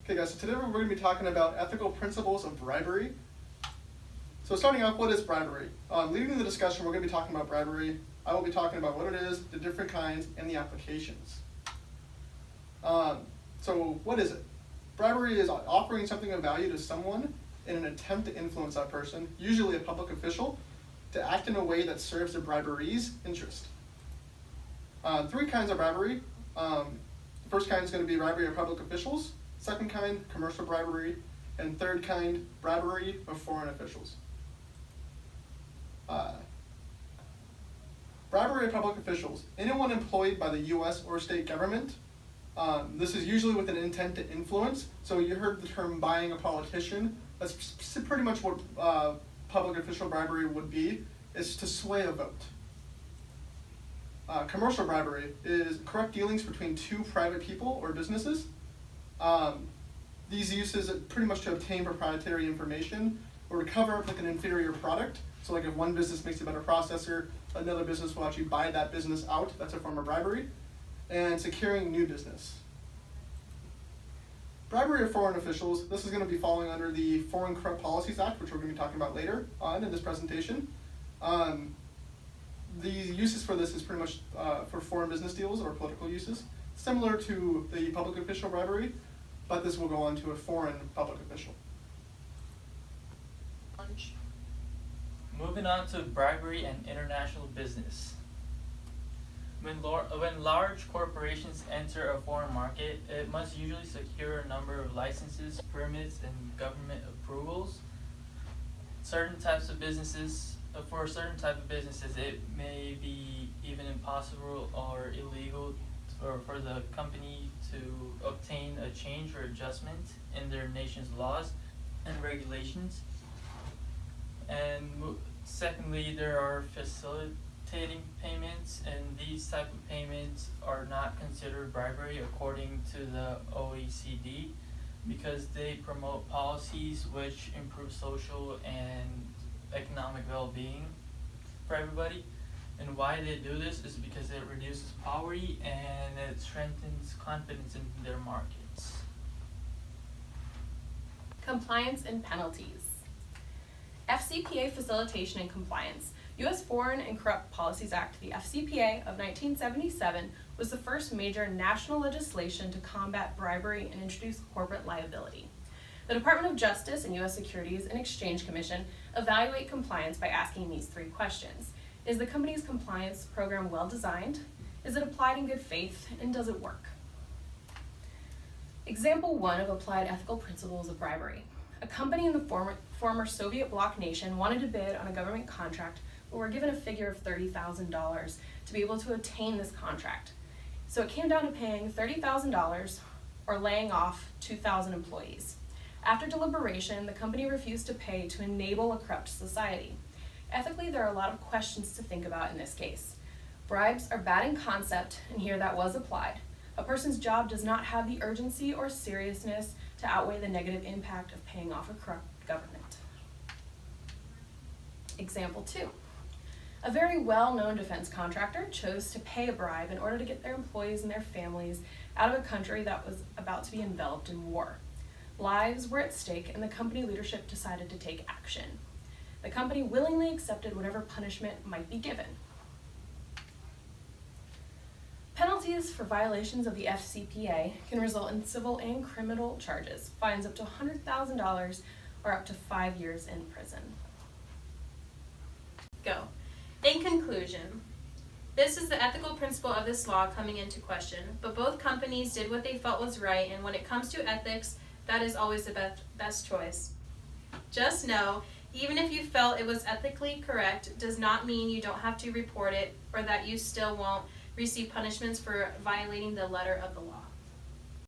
Okay guys, so today we're going to be talking about ethical principles of bribery. So starting off, what is bribery? Leading the discussion, we're going to be talking about bribery. I will be talking about what it is, the different kinds, and the applications. So what is it? Bribery is offering something of value to someone in an attempt to influence that person, usually a public official, to act in a way that serves the bribery's interest. Three kinds of bribery. The first kind is going to be bribery of public officials. Second kind, commercial bribery. And third kind, bribery of foreign officials. Bribery of public officials. Anyone employed by the U.S. or state government. This is usually with an intent to influence. So you heard the term buying a politician. That's pretty much what public official bribery would be, is to sway a vote. Commercial bribery is corrupt dealings between two private people or businesses. These uses pretty much to obtain proprietary information or to cover up like an inferior product. So like if one business makes a better processor, another business will actually buy that business out. That's a form of bribery. And securing new business. Bribery of foreign officials. This is going to be falling under the Foreign Corrupt Policies Act, which we're going to be talking about later on in this presentation. The uses for this is pretty much for foreign business deals or political uses, similar to the public official bribery, but this will go on to a foreign public official. Moving on to bribery and international business. When large corporations enter a foreign market, it must usually secure a number of licenses, permits, and government approvals. For certain types of businesses, it may be even impossible or illegal for the company to obtain a change or adjustment in their nation's laws and regulations. And secondly, there are facilitating payments, and these type of payments are not considered bribery according to the OECD because they promote policies which improve social and economic well-being for everybody. And why they do this is because it reduces poverty and it strengthens confidence in their markets. Compliance and penalties. FCPA facilitation and compliance. U.S. Foreign and Corrupt Policies Act, the FCPA of 1977, was the first major national legislation to combat bribery and introduce corporate liability. The Department of Justice and U.S. Securities and Exchange Commission evaluate compliance by asking these three questions. Is the company's compliance program well designed? Is it applied in good faith? And does it work? Example 1 of applied ethical principles of bribery. A company in the former Soviet bloc nation wanted to bid on a government contract, but were given a figure of $30,000 to be able to obtain this contract. So it came down to paying $30,000 or laying off 2,000 employees. After deliberation, the company refused to pay to enable a corrupt society. Ethically, there are a lot of questions to think about in this case. Bribes are bad in concept, and here that was applied. A person's job does not have the urgency or seriousness to outweigh the negative impact of paying off a corrupt government. Example 2. A very well-known defense contractor chose to pay a bribe in order to get their employees and their families out of a country that was about to be enveloped in war. Lives were at stake, and the company leadership decided to take action. The company willingly accepted whatever punishment might be given. Penalties for violations of the FCPA can result in civil and criminal charges, fines up to $100,000 or up to 5 years in prison. Go. In conclusion, this is the ethical principle of this law coming into question, but both companies did what they felt was right, and when it comes to ethics, that is always the best choice. Just know, even if you felt it was ethically correct, does not mean you don't have to report it or that you still won't receive punishments for violating the letter of the law.